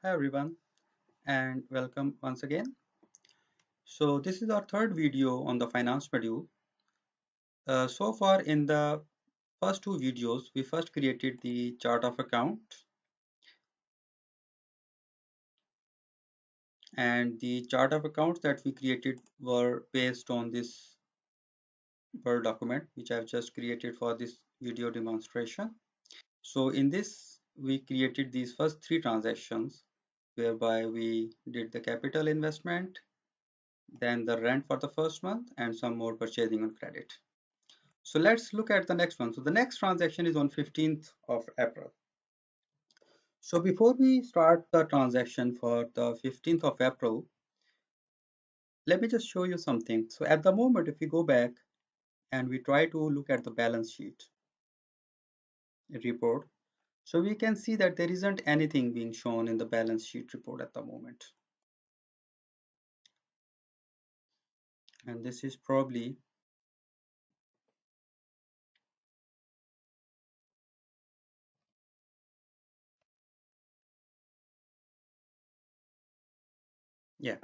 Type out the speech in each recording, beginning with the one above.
Hi everyone and welcome once again. So this is our third video on the finance module. So far in the first two videos, we first created the chart of account, and the chart of accounts that we created were based on this Word document which I've just created for this video demonstration. So in this we created these first three transactions whereby we did the capital investment, then the rent for the first month and some more purchasing on credit. So let's look at the next one. So the next transaction is on 15th of April. So before we start the transaction for the 15th of April, let me just show you something. So at the moment, if we go back and we try to look at the balance sheet report, so we can see that there isn't anything being shown in the balance sheet report at the moment. And this is probably, yeah.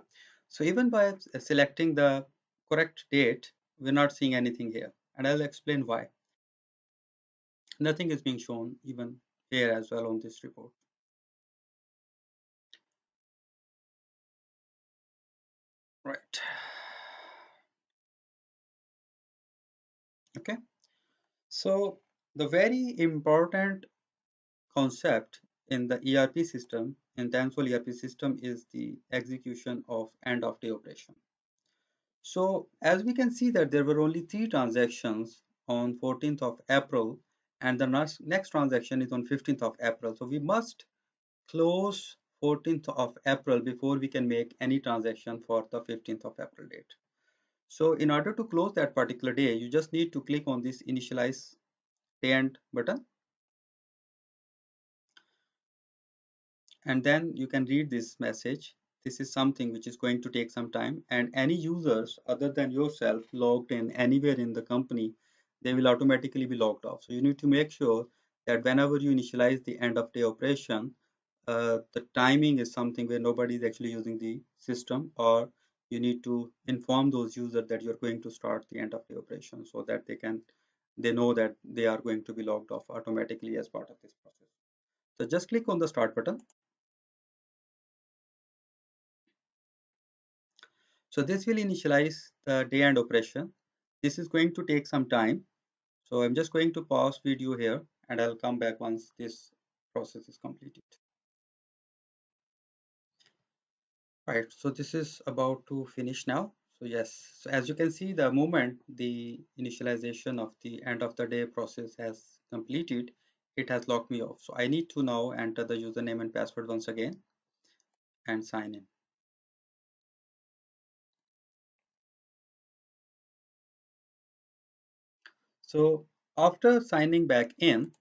So even by selecting the correct date, we're not seeing anything here. And I'll explain why. Nothing is being shown even here as well on this report. Right. Okay. So the very important concept in the ERP system, in Tensol ERP system, is the execution of end of day operation. So as we can see that there were only three transactions on 14th of April and the next transaction is on 15th of April. So we must close 14th of April before we can make any transaction for the 15th of April date. So in order to close that particular day, you just need to click on this initialize day end button, and then you can read this message. This is something which is going to take some time, and any users other than yourself logged in anywhere in the company, they will automatically be logged off. So you need to make sure that whenever you initialize the end of day operation, the timing is something where nobody is actually using the system, or you need to inform those users that you're going to start the end of the operation so that they know that they are going to be logged off automatically as part of this process. So just click on the start button. So this will initialize the day end operation. This is going to take some time. So I'm just going to pause video here and I'll come back once this process is completed. Right, so this is about to finish now. So yes, so as you can see, the moment the initialization of the end of the day process has completed, it has locked me off. So I need to now enter the username and password once again and sign in. So after signing back in,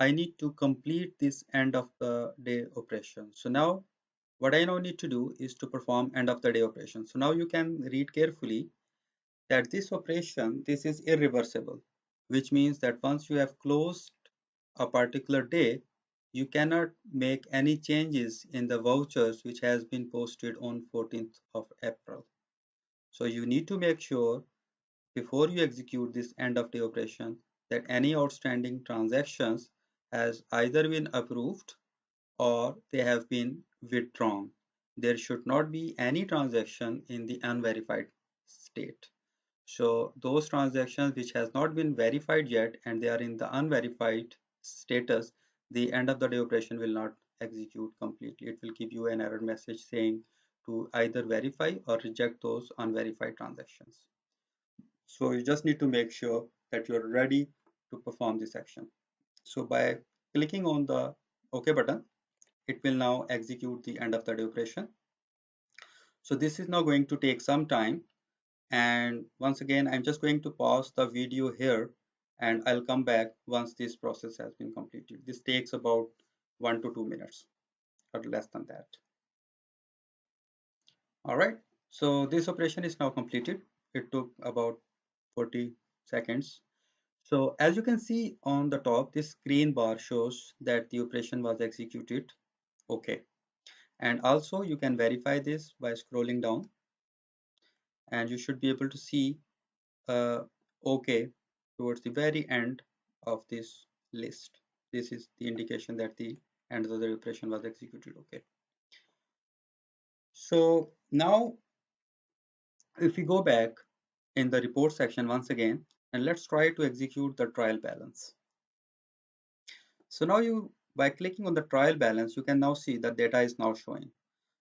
I need to complete this end of the day operation. So now what I now need to do is to perform end of the day operation. So now you can read carefully that this operation, this is irreversible, which means that once you have closed a particular day, you cannot make any changes in the vouchers which has been posted on 14th of April. So you need to make sure before you execute this end of day operation that any outstanding transactions has either been approved or they have been withdrawn. There should not be any transaction in the unverified state. So those transactions which has not been verified yet and they are in the unverified status, the end of the day operation will not execute completely. It will give you an error message saying to either verify or reject those unverified transactions. So you just need to make sure that you're ready to perform this action. So by clicking on the OK button, it will now execute the end of the day operation. So this is now going to take some time. And once again, I'm just going to pause the video here and I'll come back once this process has been completed. This takes about 1 to 2 minutes or less than that. All right. So this operation is now completed. It took about 40 seconds. So as you can see on the top, this green bar shows that the operation was executed. Okay. And also you can verify this by scrolling down, and you should be able to see OK towards the very end of this list. This is the indication that the end of the operation was executed. OK. So now if we go back in the report section once again, and let's try to execute the trial balance. So now by clicking on the trial balance, you can now see the data is now showing.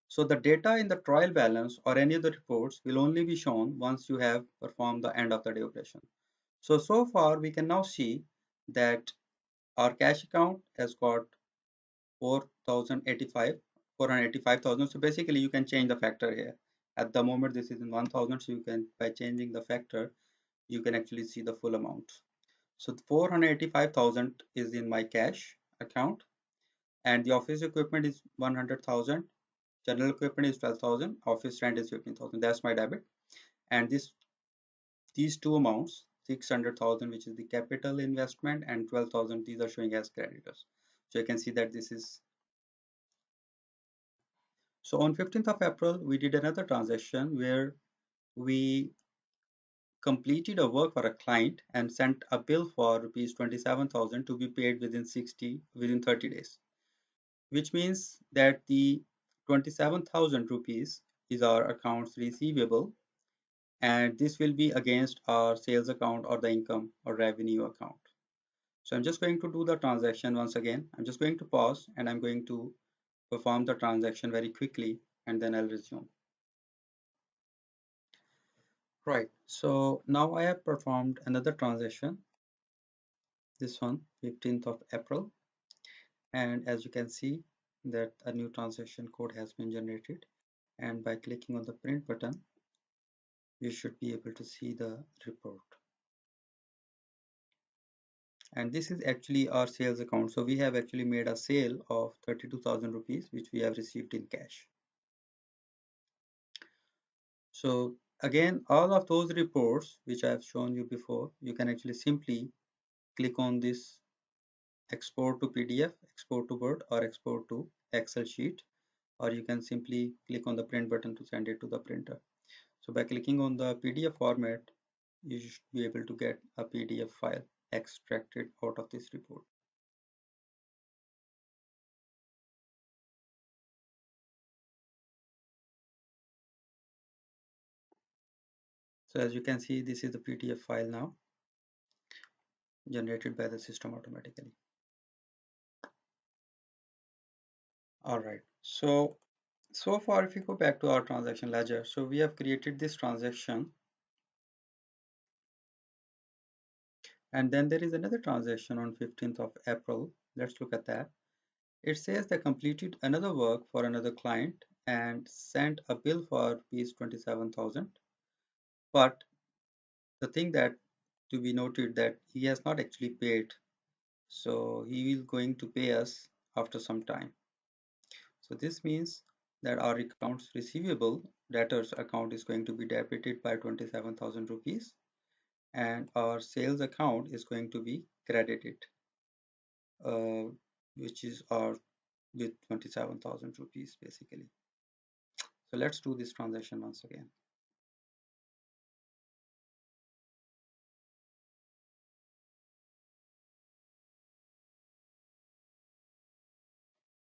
So the data in the trial balance or any of the reports will only be shown once you have performed the end of the day operation. So far we can now see that our cash account has got 485,000. So basically you can change the factor here. At the moment this is in 1000, so you can, by changing the factor, you can actually see the full amount. So 485,000 is in my cash account, and the office equipment is 100,000, general equipment is 12,000, office rent is 15,000. That's my debit. And these two amounts, 600,000, which is the capital investment, and 12,000, these are showing as creditors. So you can see that this is. So on 15th of April, we did another transaction where we completed a work for a client and sent a bill for rupees 27,000 to be paid within 30 days, which means that the 27,000 rupees is our accounts receivable, and this will be against our sales account or the income or revenue account. So I'm just going to do the transaction once again. I'm just going to pause and I'm going to perform the transaction very quickly, and then I'll resume. Right, so now I have performed another transaction, this one, 15th of April. And as you can see that a new transaction code has been generated. And by clicking on the print button, you should be able to see the report. And this is actually our sales account. So we have actually made a sale of 32,000 rupees, which we have received in cash. So again, all of those reports which I have shown you before, you can actually simply click on this export to PDF, export to Word, or export to Excel sheet, or you can simply click on the print button to send it to the printer. So by clicking on the PDF format, you should be able to get a PDF file extracted out of this report. So as you can see, this is the PDF file now generated by the system automatically. All right. So far, if you go back to our transaction ledger, so we have created this transaction, and then there is another transaction on 15th of April. Let's look at that. It says they completed another work for another client and sent a bill for rupees 27,000. But the thing that to be noted that he has not actually paid, so he will going to pay us after some time. So this means that our accounts receivable debtors account is going to be debited by 27,000 rupees, and our sales account is going to be credited, uh, which is our with 27,000 rupees basically. So let's do this transaction once again.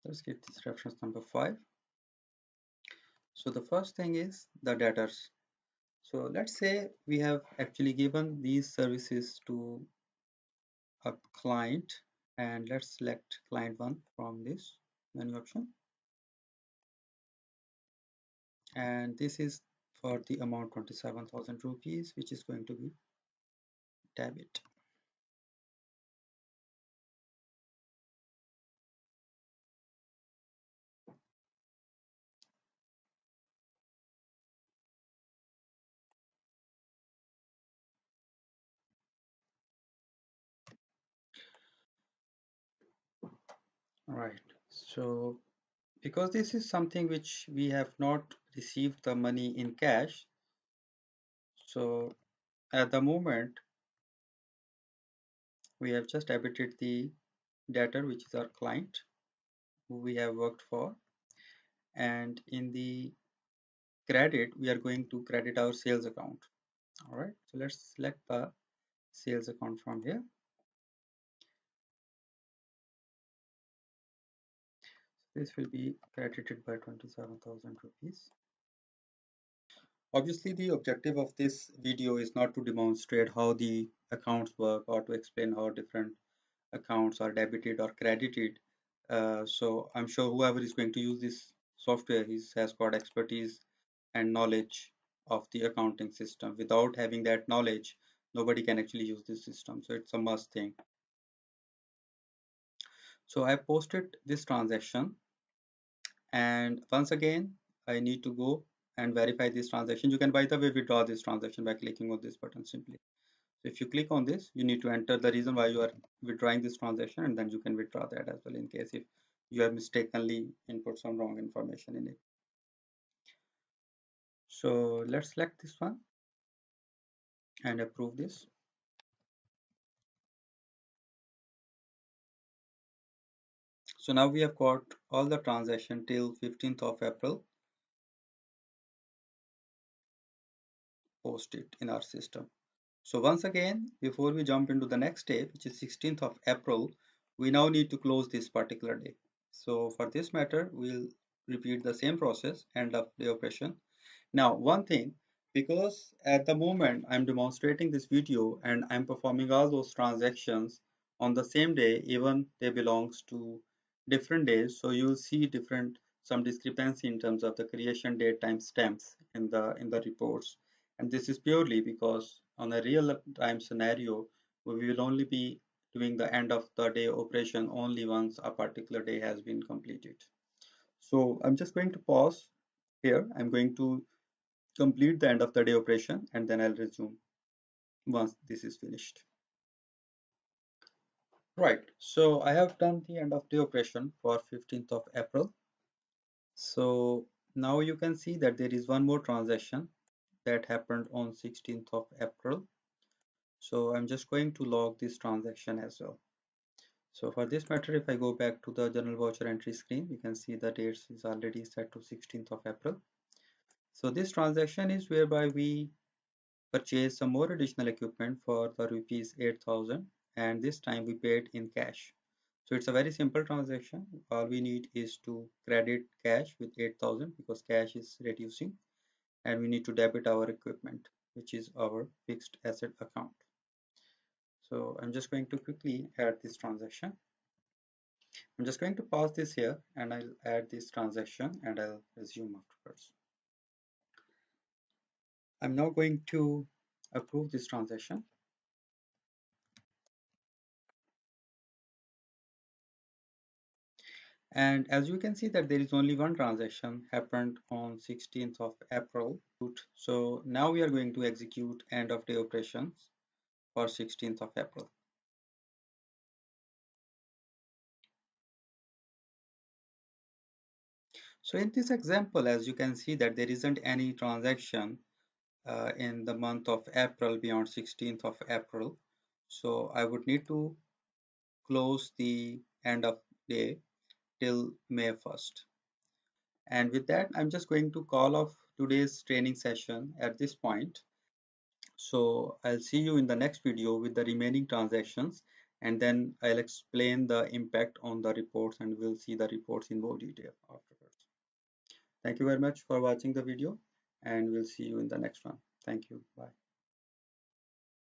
Let's get this reference number 5. So the first thing is the debtors. So let's say we have actually given these services to a client, and let's select client 1 from this menu option, and this is for the amount 27,000 rupees, which is going to be debit. Right, so because this is something which we have not received the money in cash, so at the moment we have just debited the debtor, which is our client who we have worked for, and in the credit we are going to credit our sales account. All right, so let's select the sales account from here. This will be credited by 27,000 rupees. Obviously, the objective of this video is not to demonstrate how the accounts work or to explain how different accounts are debited or credited. So I'm sure whoever is going to use this software has got expertise and knowledge of the accounting system. Without having that knowledge, nobody can actually use this system. So it's a must thing. So I posted this transaction, and once again, I need to go and verify this transaction. You can, by the way, withdraw this transaction by clicking on this button simply. So if you click on this, you need to enter the reason why you are withdrawing this transaction, and then you can withdraw that as well in case if you have mistakenly input some wrong information in it. So let's select this one and approve this. So now we have got all the transaction till 15th of April posted in our system. So once again, before we jump into the next step, which is 16th of April, we now need to close this particular day. So for this matter, we'll repeat the same process, end of day operation. Now, one thing, because at the moment I'm demonstrating this video and I'm performing all those transactions on the same day, even they belongs to different days. So you'll see different some discrepancy in terms of the creation date timestamps in the reports. And this is purely because on a real time scenario, we will only be doing the end of the day operation only once a particular day has been completed. So I'm just going to pause here. I'm going to complete the end of the day operation and then I'll resume once this is finished. Right, so I have done the end of day operation for 15th of April. So now you can see that there is one more transaction that happened on 16th of April. So I'm just going to log this transaction as well. So for this matter, if I go back to the general voucher entry screen, you can see the dates is already set to 16th of April. So this transaction is whereby we purchase some more additional equipment for the rupees 8,000, and this time we paid in cash. So it's a very simple transaction. All we need is to credit cash with 8,000 because cash is reducing, and we need to debit our equipment, which is our fixed asset account. So I'm just going to quickly add this transaction. I'm just going to pause this here and I'll add this transaction and I'll resume afterwards. I'm now going to approve this transaction. And as you can see that there is only one transaction happened on 16th of April. So now we are going to execute end of day operations for 16th of April. So in this example, as you can see that there isn't any transaction in the month of April beyond 16th of April. So I would need to close the end of day till May 1st. And with that, I'm just going to call off today's training session at this point. So I'll see you in the next video with the remaining transactions, and then I'll explain the impact on the reports and we'll see the reports in more detail afterwards. Thank you very much for watching the video and we'll see you in the next one. Thank you. Bye.